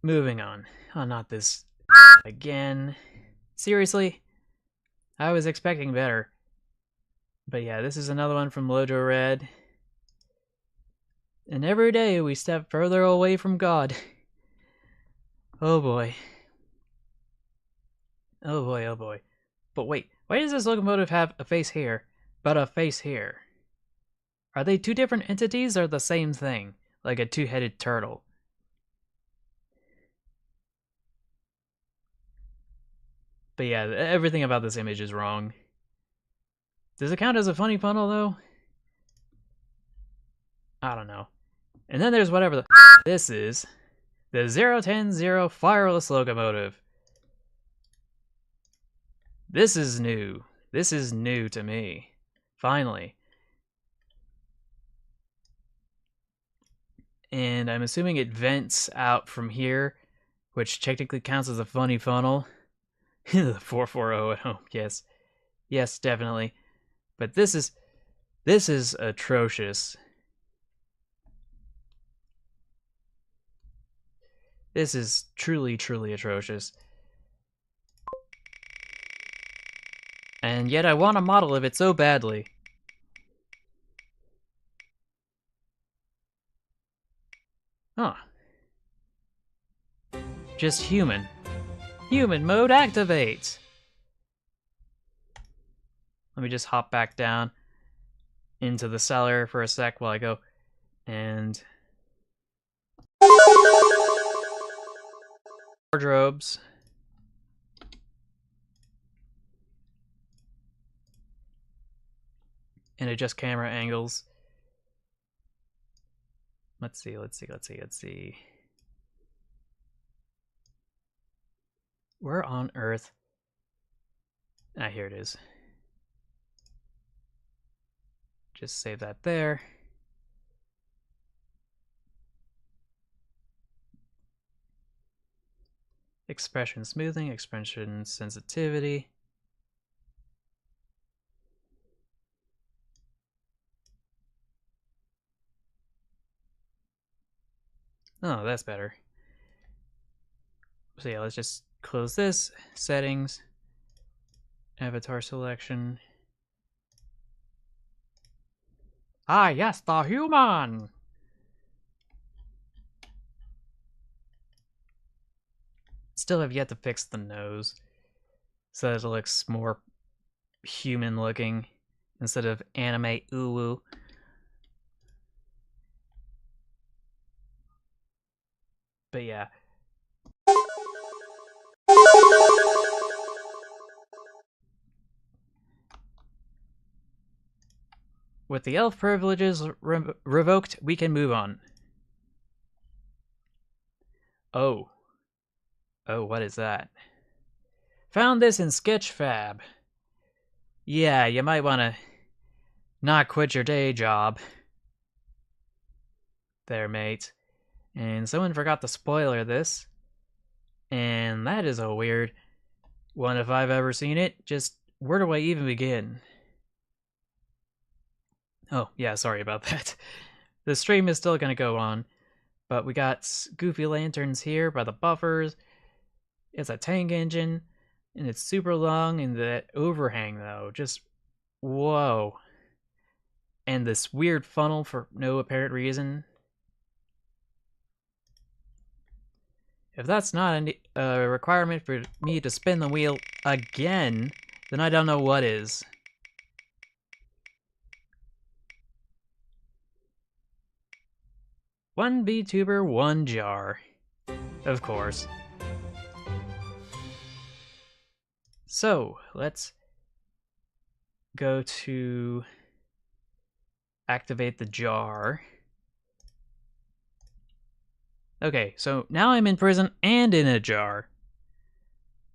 Moving on. Oh, not this again. Seriously? I was expecting better. But yeah, this is another one from Lojo Red. And every day we step further away from God. Oh boy. Oh boy, oh boy. But wait, why does this locomotive have a face here, but a face here? Are they two different entities or the same thing? Like a two-headed turtle? But yeah, everything about this image is wrong. Does it count as a funny funnel, though? I don't know. And then there's whatever the this is. The 0100 fireless locomotive. This is new. This is new to me. Finally. And I'm assuming it vents out from here, which technically counts as a funny funnel. The 440 at home, yes. Yes, definitely. But this is atrocious. This is truly, truly atrocious. And yet I want a model of it so badly. Huh. Just human. Human mode activate! Let me just hop back down into the cellar for a sec while I go and... wardrobes. And adjust camera angles. Let's see. Where on earth? Ah, here it is. Just save that there. Expression smoothing, expression sensitivity. Oh, that's better. So yeah, let's just close this. Settings. Avatar selection. Ah, yes, the human! still have yet to fix the nose so that it looks more human looking instead of anime uwu. But yeah. With the elf privileges revoked, we can move on. Oh. Oh, what is that? Found this in Sketchfab. Yeah, you might want to not quit your day job. There, mate. And someone forgot to spoiler this. And that is a weird one if I've ever seen it. Just, where do I even begin? Oh, yeah, sorry about that. The stream is still gonna go on, but we got goofy lanterns here by the buffers. It's a tank engine, and it's super long, and that overhang, though, just, whoa. And this weird funnel for no apparent reason. If that's not a requirement for me to spin the wheel again, then I don't know what is. One VTuber, one jar. Of course. So, let's go to activate the jar. Okay, so now I'm in prison and in a jar.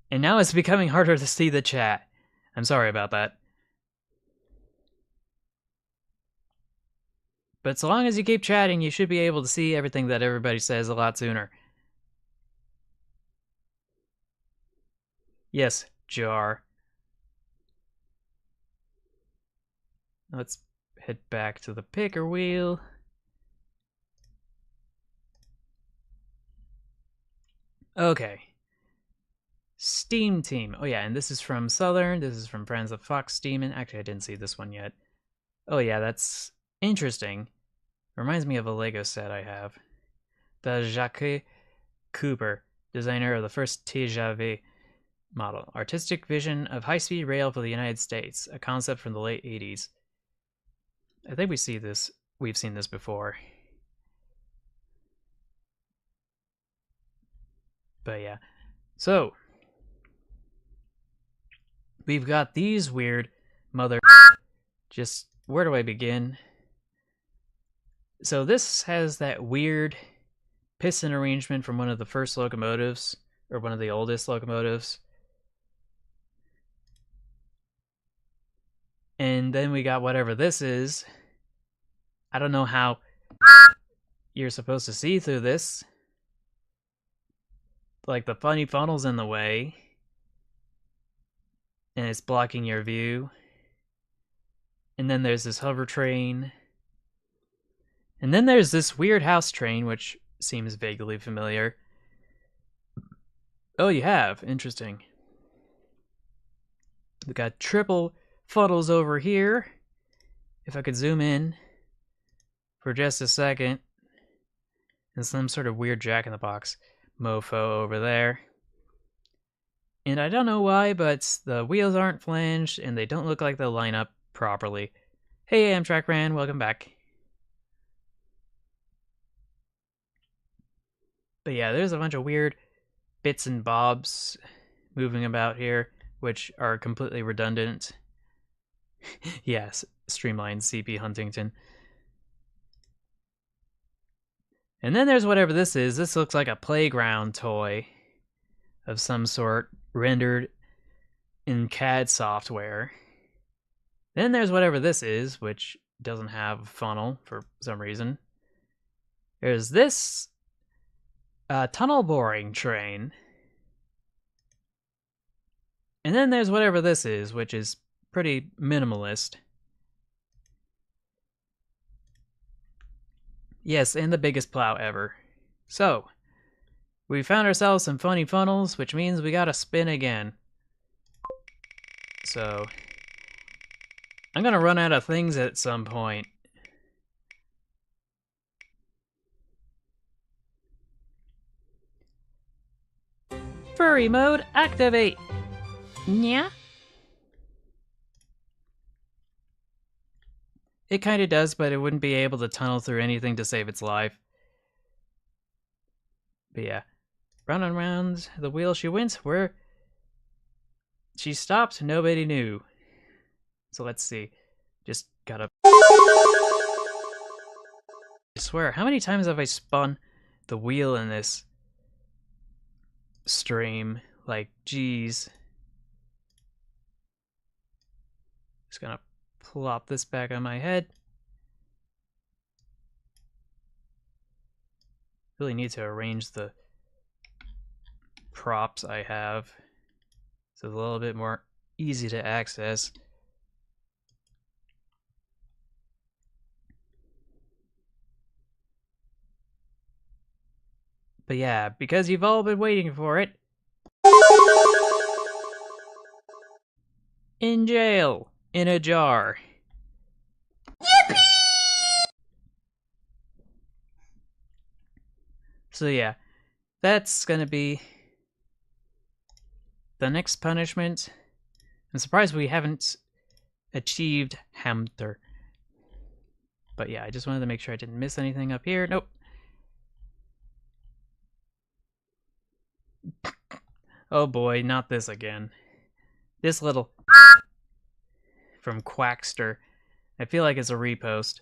And now it's becoming harder to see the chat. I'm sorry about that. But so long as you keep chatting, you should be able to see everything that everybody says a lot sooner. Yes, jar. Let's head back to the picker wheel. Okay. Steam Team. Oh yeah, and this is from Southern. This is from Friends of Fox Steamin'. Actually, I didn't see this one yet. Oh yeah, that's interesting. Reminds me of a Lego set I have. The Jacques Cooper, designer of the first TGV model. Artistic vision of high-speed rail for the United States, a concept from the late 80s. I think we've seen this before. But yeah. So, we've got these weird mother... Just, where do I begin? So this has that weird piston arrangement from one of the first locomotives, or one of the oldest locomotives. And then we got whatever this is. I don't know how you're supposed to see through this. Like the funny funnel's in the way. And it's blocking your view. And then there's this hover train. And then there's this weird house train, which seems vaguely familiar. Oh, you have? Interesting. We got triple funnels over here. If I could zoom in for just a second. And some sort of weird jack-in-the-box mofo over there. And I don't know why, but the wheels aren't flanged, and they don't look like they'll line up properly. Hey, Amtrak Ran, welcome back. But yeah, there's a bunch of weird bits and bobs moving about here, which are completely redundant. Yes, streamlined CP Huntington. And then there's whatever this is. This looks like a playground toy of some sort, rendered in CAD software. Then there's whatever this is, which doesn't have a funnel for some reason. There's this tunnel boring train. And then there's whatever this is, which is pretty minimalist. Yes, and the biggest plow ever. So, we found ourselves some funny funnels, which means we gotta spin again. So, I'm gonna run out of things at some point. Furry mode activate! Yeah? It kinda does, but it wouldn't be able to tunnel through anything to save its life. But yeah. Round and round the wheel she went, where she stopped, nobody knew. So let's see. Just gotta... I swear, how many times have I spun the wheel in this stream? Like, geez. Just gonna plop this back on my head. Really need to arrange the props I have so it's a little bit more easy to access. But yeah, because you've all been waiting for it. In jail, in a jar. Yippee! So yeah, that's gonna be the next punishment. I'm surprised we haven't achieved Hamter. But yeah, I just wanted to make sure I didn't miss anything up here. Nope. Oh boy, not this again. This little from Quackster. I feel like it's a repost.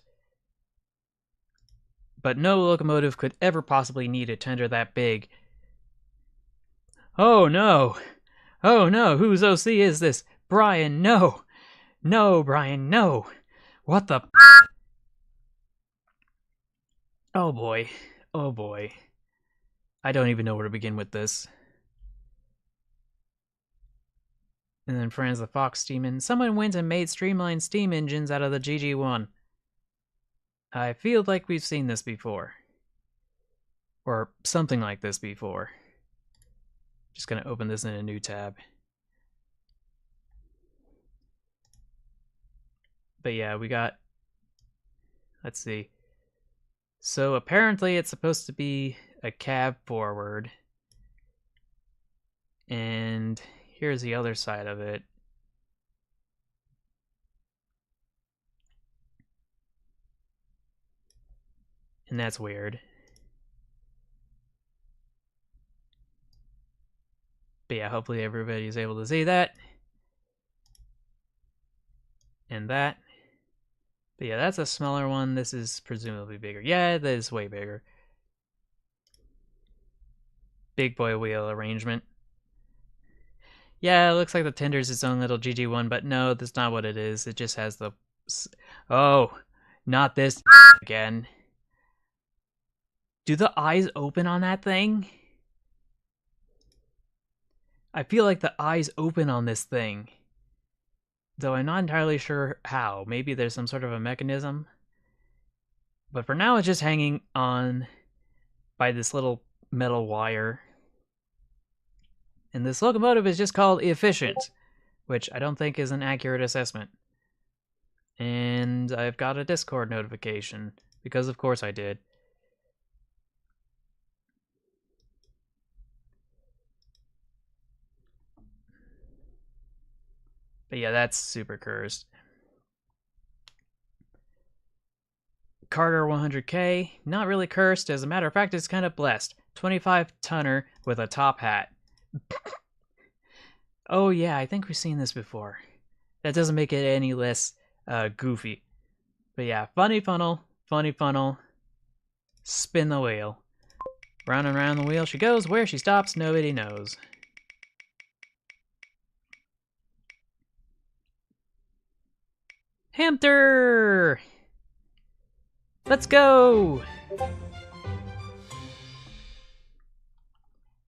But no locomotive could ever possibly need a tender that big. Oh no! Oh no, whose OC is this? Brian, no! No, Brian, no! What the... Oh boy. Oh boy. I don't even know where to begin with this. And then Franz the Fox Demon. Someone went and made streamlined steam engines out of the GG1. I feel like we've seen this before. Or something like this before. Just gonna open this in a new tab. But yeah, we got... Let's see. So apparently it's supposed to be a cab forward. And here's the other side of it. And that's weird. But yeah, hopefully everybody's able to see that. And that. But yeah, that's a smaller one. This is presumably bigger. Yeah, that is way bigger. Big boy wheel arrangement. Yeah, it looks like the tender's its own little GG1, but no, that's not what it is. It just has the... Oh, not this again. Do the eyes open on that thing? I feel like the eyes open on this thing. Though I'm not entirely sure how. Maybe there's some sort of a mechanism. But for now, it's just hanging on by this little metal wire. And this locomotive is just called efficient, which I don't think is an accurate assessment. And I've got a Discord notification, because of course I did. But yeah, that's super cursed. Carter 100K, not really cursed. As a matter of fact, it's kind of blessed. 25 tonner with a top hat. Oh yeah, I think we've seen this before. That doesn't make it any less goofy. But yeah, funny funnel, spin the wheel. Round and round the wheel she goes. Where she stops, nobody knows. Hamter! Let's go!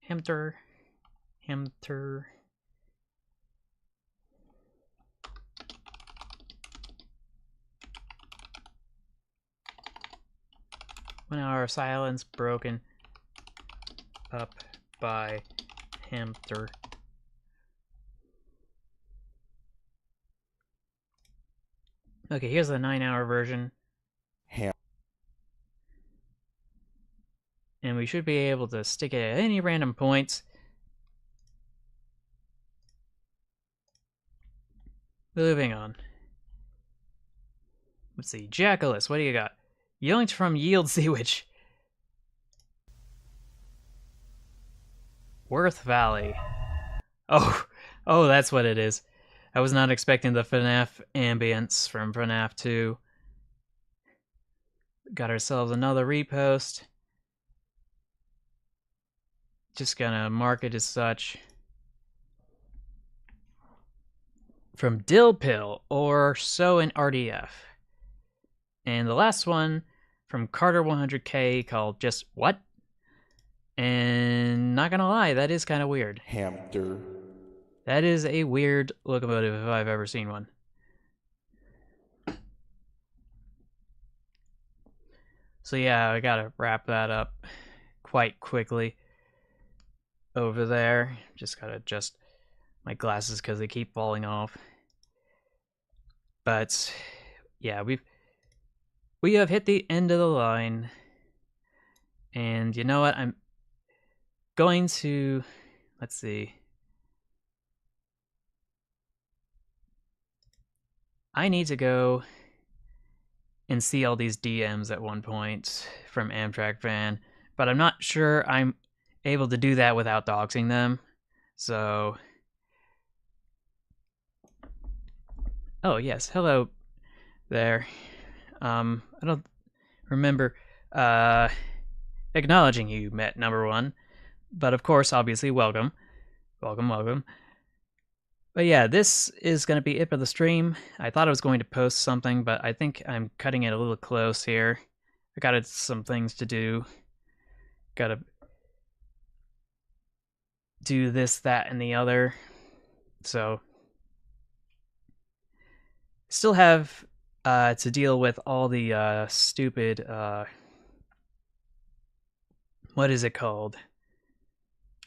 Hamter. Hamter. 1 hour of silence broken up by Hamter. Okay, here's the 9-hour version. And we should be able to stick it at any random points. Moving on. Let's see. Jackalus, what do you got? Yoinked from Yield Sewage. Worth Valley. Oh, that's what it is. I was not expecting the FNAF ambience from FNAF 2. Got ourselves another repost. Just gonna mark it as such. From Dill Pill or So in RDF. And the last one from Carter 100K called Just What? And not gonna lie, that is kind of weird. Hamster. That is a weird locomotive if I've ever seen one. So yeah, I gotta wrap that up quite quickly over there. Just gotta adjust my glasses because they keep falling off. But yeah, we have hit the end of the line. And you know what? I'm going to, let's see. I need to go and see all these DMs at one point from Amtrak Van, but I'm not sure I'm able to do that without doxing them. So, oh yes, hello there. I don't remember acknowledging you met number one, but of course, obviously, welcome. But yeah, this is going to be it for the stream. I thought I was going to post something, but I think I'm cutting it a little close here. I got some things to do. Gotta do this, that, and the other. So, still have to deal with all the stupid, what is it called?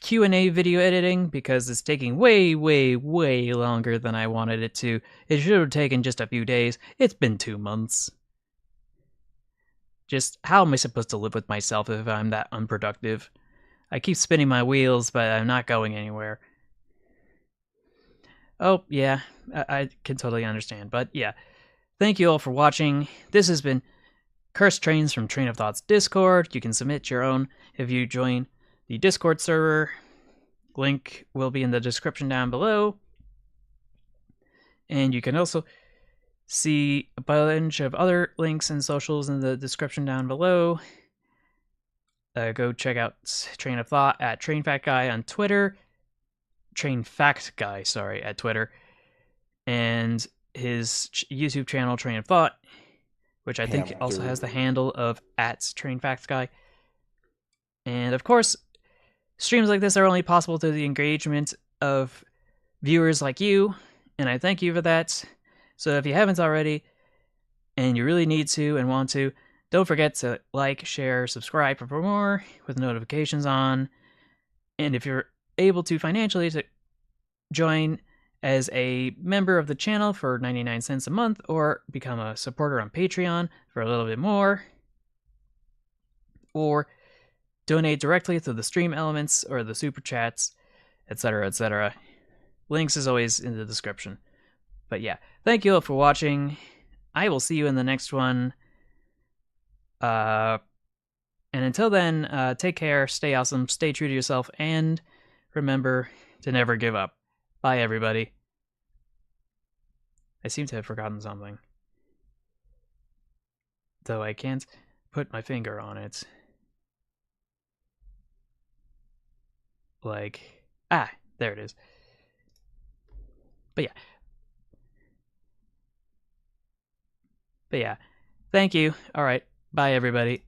Q&A video editing, because it's taking way longer than I wanted it to. It should have taken just a few days. It's been 2 months. Just, how am I supposed to live with myself if I'm that unproductive? I keep spinning my wheels, but I'm not going anywhere. Oh, yeah, I can totally understand. But yeah, thank you all for watching. This has been Cursed Trains from Train of Thought's Discord. You can submit your own if you join the Discord server. Link will be in the description down below. And you can also see a bunch of other links and socials in the description down below. Go check out Train of Thought at TrainFactGuy on Twitter. TrainFactGuy, sorry, at Twitter. And his YouTube channel, Train of Thought, which I think also has the handle of @TrainFactGuy. And of course, streams like this are only possible through the engagement of viewers like you, and I thank you for that. So if you haven't already, and you really need to and want to, don't forget to like, share, subscribe for more with notifications on. And if you're able to financially to join as a member of the channel for 99 cents a month, or become a supporter on Patreon for a little bit more, or donate directly through the stream elements or the super chats, etc., etc. Links is always in the description. But yeah, thank you all for watching. I will see you in the next one. And until then, take care, stay awesome, stay true to yourself, and remember to never give up. Bye, everybody. I seem to have forgotten something, though I can't put my finger on it. Like, there it is. But yeah, thank you. All right, bye, everybody.